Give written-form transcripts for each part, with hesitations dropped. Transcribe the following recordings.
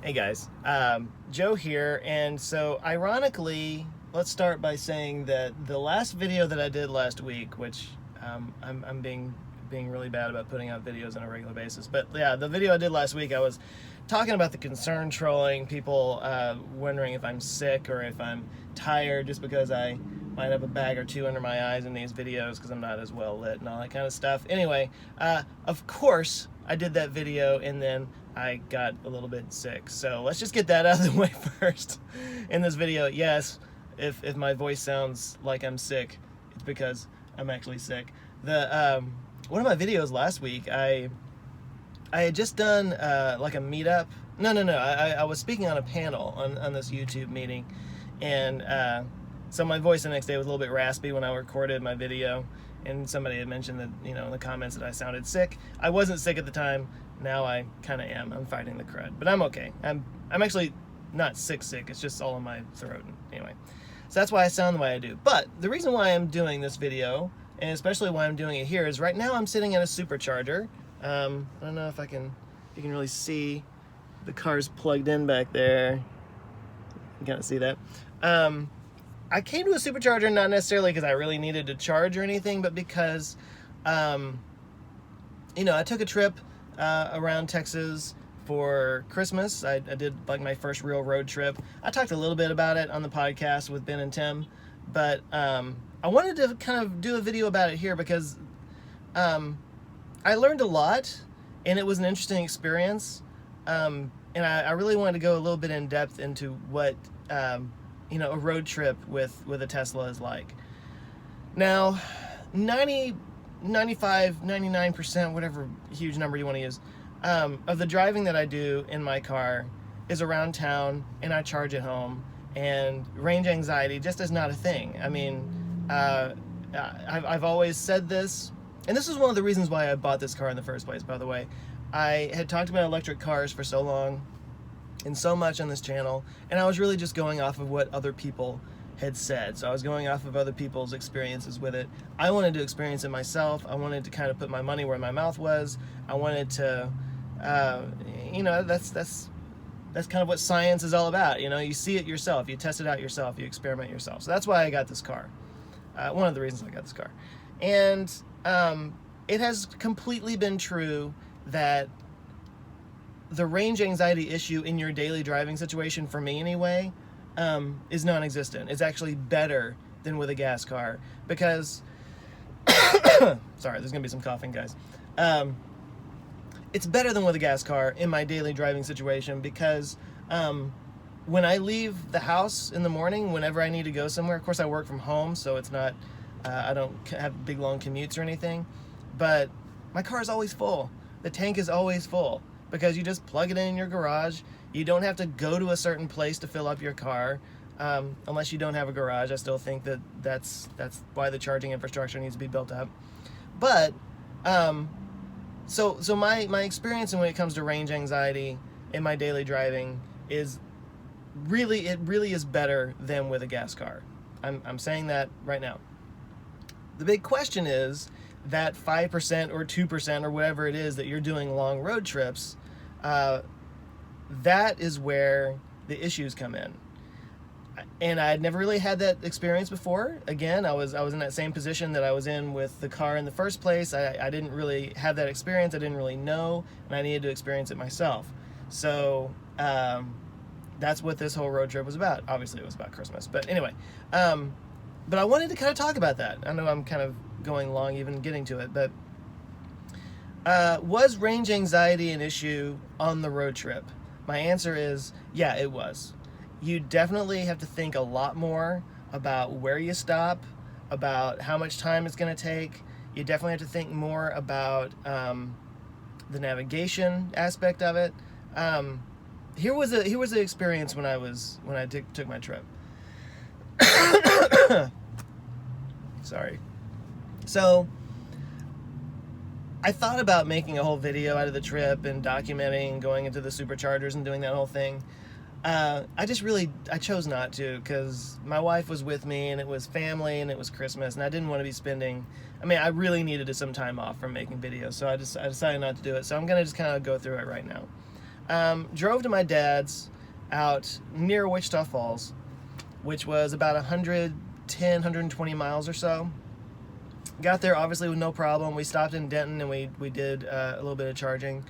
Hey guys, Joe here, and so ironically, let's start by saying that the last video that I did last week, which I'm being really bad about putting out videos on a regular basis, but yeah, the video I did last week, I was talking about the concern trolling, people wondering if I'm sick or if I'm tired just because I might have a bag or two under my eyes in these videos because I'm not as well lit and all that kind of stuff. Anyway, of course, I did that video and then I got a little bit sick. So let's just get that out of the way first. In this video, yes, if my voice sounds like I'm sick, it's because I'm actually sick. The one of my videos last week, I had just done like a meetup. No. I was speaking on a panel on this YouTube meeting, and so my voice the next day was a little bit raspy when I recorded my video. And somebody had mentioned that, you know, in the comments that I sounded sick. I wasn't sick at the time. Now I kind of am. I'm fighting the crud, but I'm okay. I'm actually not sick. It's just all in my throat. Anyway, so that's why I sound the way I do. But the reason why I'm doing this video, and especially why I'm doing it here, is right now I'm sitting at a supercharger. I don't know if you can really see the car's plugged in back there. You can't see that. I came to a supercharger not necessarily because I really needed to charge or anything, but because, you know, I took a trip around Texas for Christmas. I did like my first real road trip. I talked a little bit about it on the podcast with Ben and Tim, but I wanted to kind of do a video about it here because I learned a lot and it was an interesting experience. And I really wanted to go a little bit in depth into what you know, a road trip with a Tesla is like. Now, 95, 99%, whatever huge number you want to use, of the driving that I do in my car is around town, and I charge at home, and range anxiety just is not a thing. I mean, I've always said this, and this is one of the reasons why I bought this car in the first place, by the way. I had talked about electric cars for so long, and so much on this channel, and I was really just going off of what other people had said. So I was going off of other people's experiences with it. I wanted to experience it myself. I wanted to kind of put my money where my mouth was. I wanted to, you know, that's kind of what science is all about. You know, you see it yourself, you test it out yourself, you experiment yourself. So that's why I got this car. One of the reasons I got this car. And it has completely been true that the range anxiety issue in your daily driving situation, for me anyway, is non-existent. It's actually better than with a gas car because, sorry, there's gonna be some coughing, guys. It's better than with a gas car in my daily driving situation because when I leave the house in the morning, whenever I need to go somewhere, of course I work from home, so it's not, I don't have big long commutes or anything, but my car is always full. The tank is always full, because you just plug it in your garage. You don't have to go to a certain place to fill up your car, unless you don't have a garage. I still think that that's why the charging infrastructure needs to be built up. But so my experience when it comes to range anxiety in my daily driving is really is better than with a gas car. I'm saying that right now. The big question is that 5% or 2% or whatever it is that you're doing long road trips, that is where the issues come in. And I had never really had that experience before. Again, I was in that same position that I was in with the car in the first place. I didn't really have that experience. I didn't really know, and I needed to experience it myself. So that's what this whole road trip was about. Obviously, it was about Christmas. But anyway, but I wanted to kind of talk about that. I know I'm kind of going long even getting to it, but was range anxiety an issue on the road trip? My answer is, yeah, it was. You definitely have to think a lot more about where you stop, about how much time it's going to take. You definitely have to think more about the navigation aspect of it. Here was the experience when I took my trip. Sorry. So I thought about making a whole video out of the trip and documenting going into the superchargers and doing that whole thing. I chose not to because my wife was with me and it was family and it was Christmas and I didn't want to be spending, I really needed some time off from making videos, so I decided not to do it. So I'm going to just kind of go through it right now. Drove to my dad's out near Wichita Falls, which was about 110, 120 miles or so. Got there obviously with no problem. We stopped in Denton and we did a little bit of charging,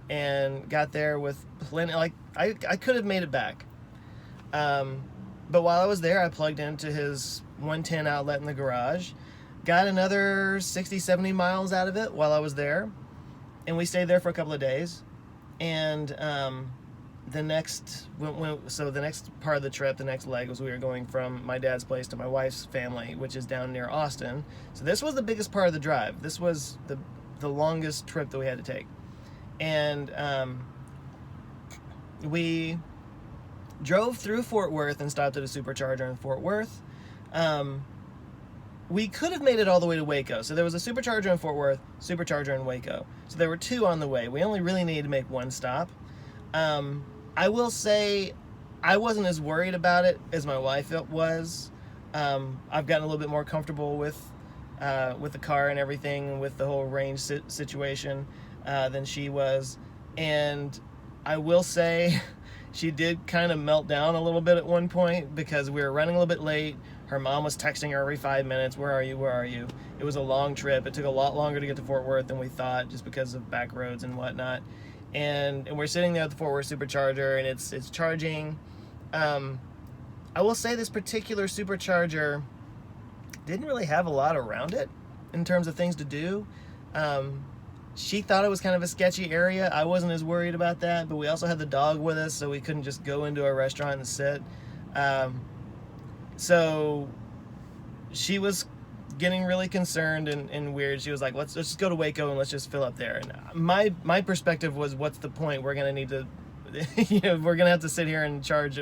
and got there with plenty. Like I could have made it back, but while I was there, I plugged into his 110 outlet in the garage, got another 60, 70 miles out of it while I was there, and we stayed there for a couple of days. And the next part of the trip, the next leg, was we were going from my dad's place to my wife's family, which is down near Austin. So this was the biggest part of the drive. This was the longest trip that we had to take. And we drove through Fort Worth and stopped at a supercharger in Fort Worth. We could have made it all the way to Waco. So there was a supercharger in Fort Worth, supercharger in Waco. So there were two on the way. We only really needed to make one stop. I will say I wasn't as worried about it as my wife was. I've gotten a little bit more comfortable with the car and everything, with the whole range situation, than she was. And I will say she did kind of melt down a little bit at one point because we were running a little bit late. Her mom was texting her every 5 minutes, "Where are you? Where are you?" It was a long trip. It took a lot longer to get to Fort Worth than we thought, just because of back roads and whatnot. And we're sitting there at the Fort Worth supercharger, and it's charging. I will say this particular supercharger didn't really have a lot around it in terms of things to do. She thought it was kind of a sketchy area. I wasn't as worried about that, but we also had the dog with us, so we couldn't just go into a restaurant and sit. So she was getting really concerned and weird. She was like, let's just go to Waco and let's just fill up there. And my perspective was, what's the point? We're going to need to, we're going to have to sit here and charge.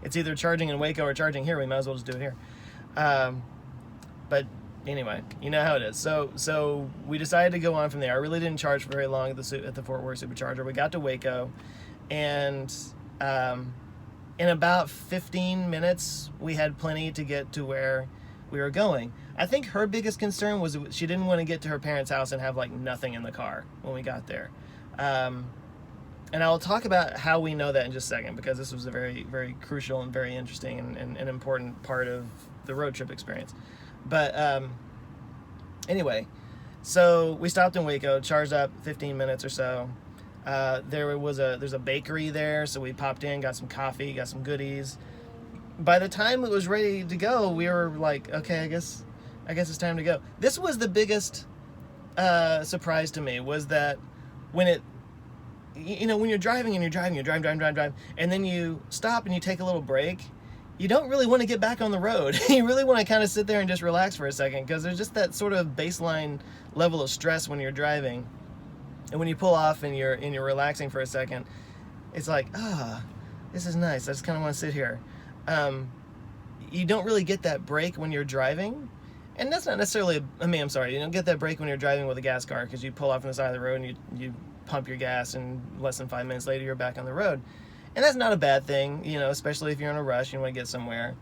It's either charging in Waco or charging here. We might as well just do it here. But anyway, you know how it is. So we decided to go on from there. I really didn't charge for very long at the Fort Worth supercharger. We got to Waco, and in about 15 minutes, we had plenty to get to where we were going. I think her biggest concern was she didn't want to get to her parents' house and have like nothing in the car when we got there. And I'll talk about how we know that in just a second, because this was a very, very crucial and very interesting and important part of the road trip experience. But anyway, so we stopped in Waco, charged up 15 minutes or so. There's a bakery there, so we popped in, got some coffee, got some goodies. By the time it was ready to go, we were like, okay, I guess it's time to go. This was the biggest surprise to me, was that when you're driving, and then you stop and you take a little break, you don't really want to get back on the road. You really want to kind of sit there and just relax for a second, because there's just that sort of baseline level of stress when you're driving. And when you pull off and you're relaxing for a second, it's like, this is nice. I just kind of want to sit here. You don't really get that break when you're driving. And that's not necessarily, you don't get that break when you're driving with a gas car, because you pull off on the side of the road and you pump your gas, and less than 5 minutes later you're back on the road. And that's not a bad thing, especially if you're in a rush, you want to get somewhere.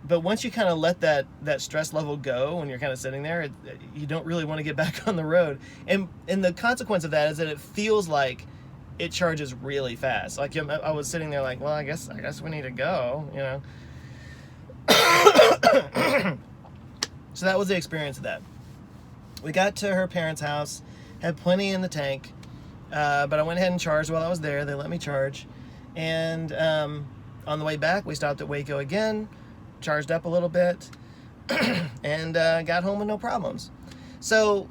But once you kind of let that stress level go when you're kind of sitting there, you don't really want to get back on the road. And the consequence of that is that it feels like it charges really fast. Like I was sitting there like, well, I guess we need to go, So that was the experience of that. We got to her parents' house, had plenty in the tank, but I went ahead and charged while I was there. They let me charge. And on the way back, we stopped at Waco again, charged up a little bit, and got home with no problems. So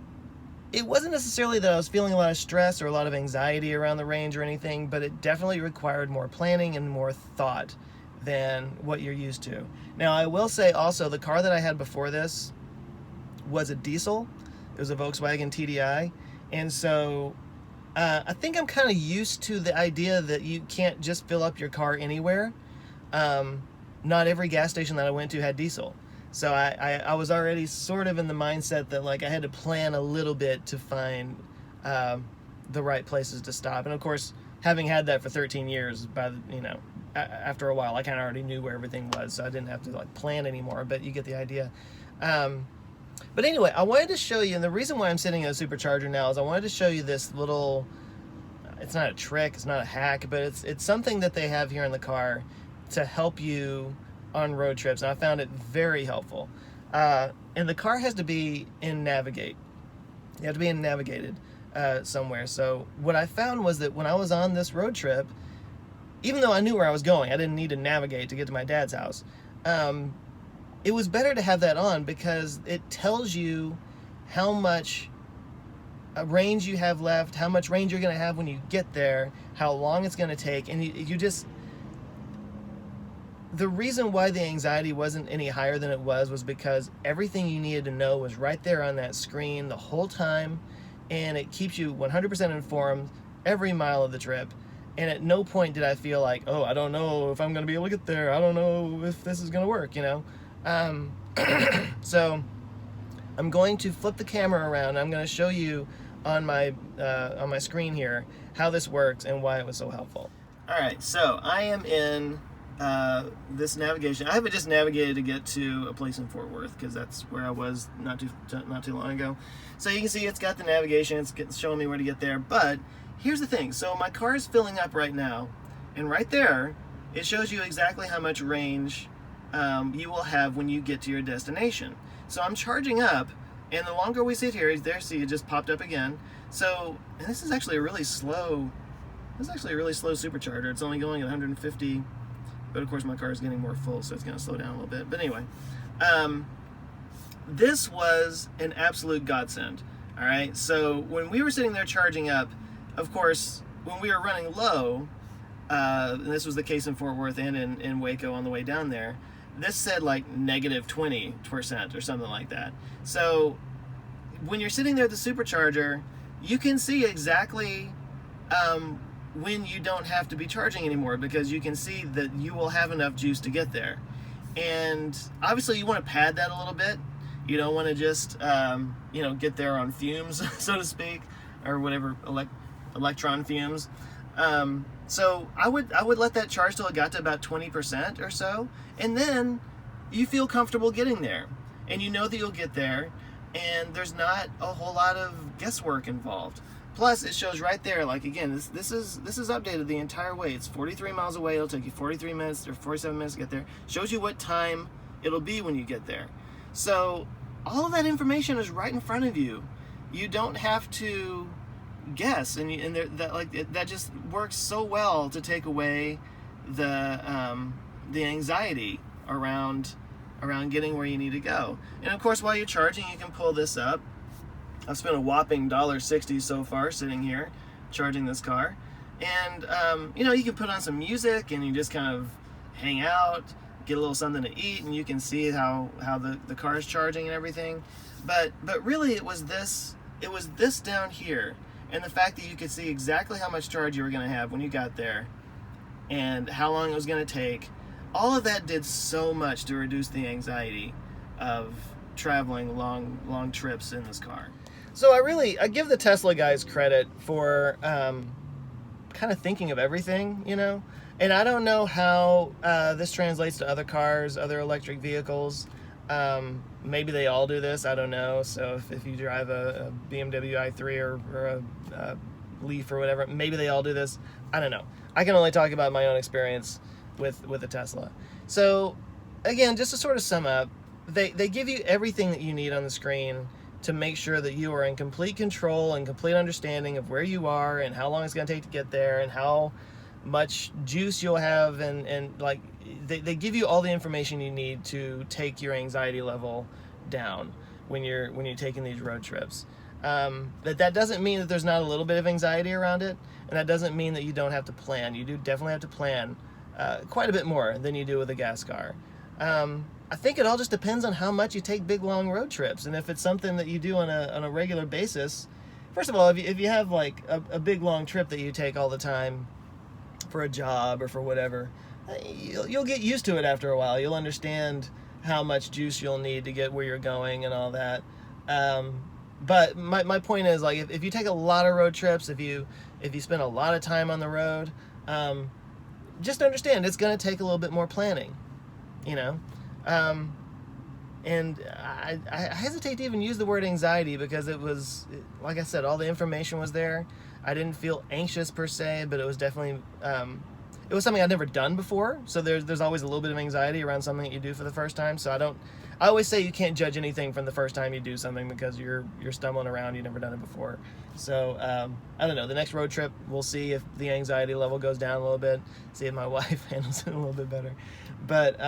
it wasn't necessarily that I was feeling a lot of stress or a lot of anxiety around the range or anything, but it definitely required more planning and more thought than what you're used to. Now, I will say also, the car that I had before this was a diesel. It was a Volkswagen TDI. And so I think I'm kind of used to the idea that you can't just fill up your car anywhere. Not every gas station that I went to had diesel. So I was already sort of in the mindset that like I had to plan a little bit to find the right places to stop. And of course, having had that for 13 years, after a while, I kind of already knew where everything was, so I didn't have to like plan anymore, but you get the idea. But anyway, I wanted to show you, and the reason why I'm sitting in a supercharger now is I wanted to show you this little, it's not a trick, it's not a hack, but it's something that they have here in the car to help you on road trips, and I found it very helpful. And the car has to be in navigate. You have to be in navigated somewhere. So what I found was that when I was on this road trip, even though I knew where I was going, I didn't need to navigate to get to my dad's house. It was better to have that on because it tells you how much range you have left, how much range you're going to have when you get there, how long it's going to take, and you just... The reason why the anxiety wasn't any higher than it was because everything you needed to know was right there on that screen the whole time, and it keeps you 100% informed every mile of the trip. And at no point did I feel like, oh, I don't know if I'm going to be able to get there. I don't know if this is going to work, you know? So I'm going to flip the camera around. I'm going to show you on my screen here how this works and why it was so helpful. All right, so I am in this navigation. I haven't just navigated to get to a place in Fort Worth because that's where I was not too long ago. So you can see it's got the navigation. It's showing me where to get there. But here's the thing. So my car is filling up right now, and right there it shows you exactly how much range you will have when you get to your destination. So I'm charging up, and the longer we sit here, there, see, it just popped up again. So, and this is actually a really slow. This is actually a really slow supercharger. It's only going at 150. But of course my car is getting more full, so it's going to slow down a little bit. But anyway, this was an absolute godsend. All right, so when we were sitting there charging up, of course, when we were running low, and this was the case in Fort Worth and in Waco on the way down there, this said like negative 20% or something like that. So when you're sitting there at the supercharger, you can see exactly when you don't have to be charging anymore, because you can see that you will have enough juice to get there. And obviously you want to pad that a little bit. You don't want to just get there on fumes, so to speak, or whatever, electron fumes. So I would let that charge till it got to about 20% or so, and then you feel comfortable getting there, and you know that you'll get there, and there's not a whole lot of guesswork involved. Plus, it shows right there, like, again, this is updated the entire way. It's 43 miles away. It'll take you 43 minutes or 47 minutes to get there. Shows you what time it'll be when you get there. So all of that information is right in front of you. You don't have to guess, and that just works so well to take away the anxiety around getting where you need to go. And of course, while you're charging, you can pull this up. I've spent a whopping $1.60 so far sitting here charging this car, and you can put on some music and you just kind of hang out, get a little something to eat, and you can see how the car is charging and everything. But really, it was this down here, and the fact that you could see exactly how much charge you were going to have when you got there and how long it was going to take. All of that did so much to reduce the anxiety of traveling long trips in this car. So I give the Tesla guys credit for kind of thinking of everything, and I don't know how this translates to other cars, other electric vehicles. Maybe they all do this, I don't know. So if you drive a BMW i3 or a Leaf or whatever, maybe they all do this, I don't know. I can only talk about my own experience with a Tesla. So again, just to sort of sum up, they give you everything that you need on the screen to make sure that you are in complete control and complete understanding of where you are and how long it's going to take to get there and how much juice you'll have, and like they give you all the information you need to take your anxiety level down when you're taking these road trips. That doesn't mean that there's not a little bit of anxiety around it, and that doesn't mean that you don't have to plan. You do definitely have to plan quite a bit more than you do with a gas car. I think it all just depends on how much you take big long road trips, and if it's something that you do on a regular basis. First of all, if you have like a big long trip that you take all the time for a job or for whatever, you'll get used to it after a while. You'll understand how much juice you'll need to get where you're going and all that. But my point is, like, if you take a lot of road trips, if you spend a lot of time on the road, just understand it's going to take a little bit more planning, And I hesitate to even use the word anxiety because it was, like I said, all the information was there. I didn't feel anxious per se, but it was definitely, it was something I'd never done before. So there's always a little bit of anxiety around something that you do for the first time. So I always say you can't judge anything from the first time you do something because you're stumbling around, you've never done it before. So I don't know, the next road trip, we'll see if the anxiety level goes down a little bit, see if my wife handles it a little bit better. But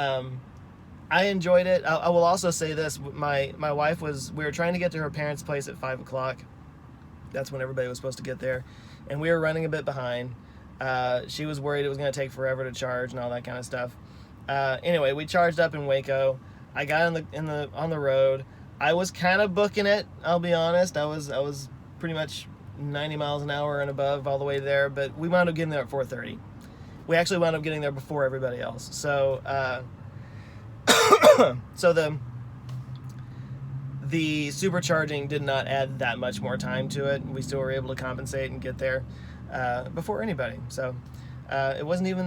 I enjoyed it. I will also say this, my wife we were trying to get to her parents' place at 5 o'clock. That's when everybody was supposed to get there. And we were running a bit behind. She was worried it was going to take forever to charge and all that kind of stuff. Anyway, we charged up in Waco. I got on the road. I was kind of booking it, I'll be honest. I was pretty much 90 miles an hour and above all the way there, but we wound up getting there at 4:30. We actually wound up getting there before everybody else. So so the supercharging did not add that much more time to it. We still were able to compensate and get there before anybody. So it wasn't even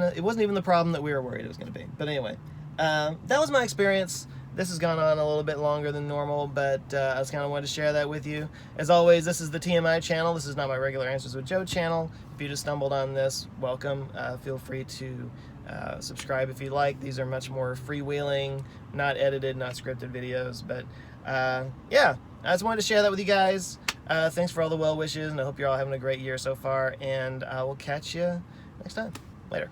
the problem that we were worried it was going to be. But anyway, that was my experience. This has gone on a little bit longer than normal, but I just kind of wanted to share that with you. As always, this is the TMI channel. This is not my regular Answers with Joe channel. If you just stumbled on this, welcome. Feel free to subscribe if you like. These are much more freewheeling, not edited, not scripted videos. But yeah, I just wanted to share that with you guys. Thanks for all the well wishes, and I hope you're all having a great year so far. And I will catch you next time. Later.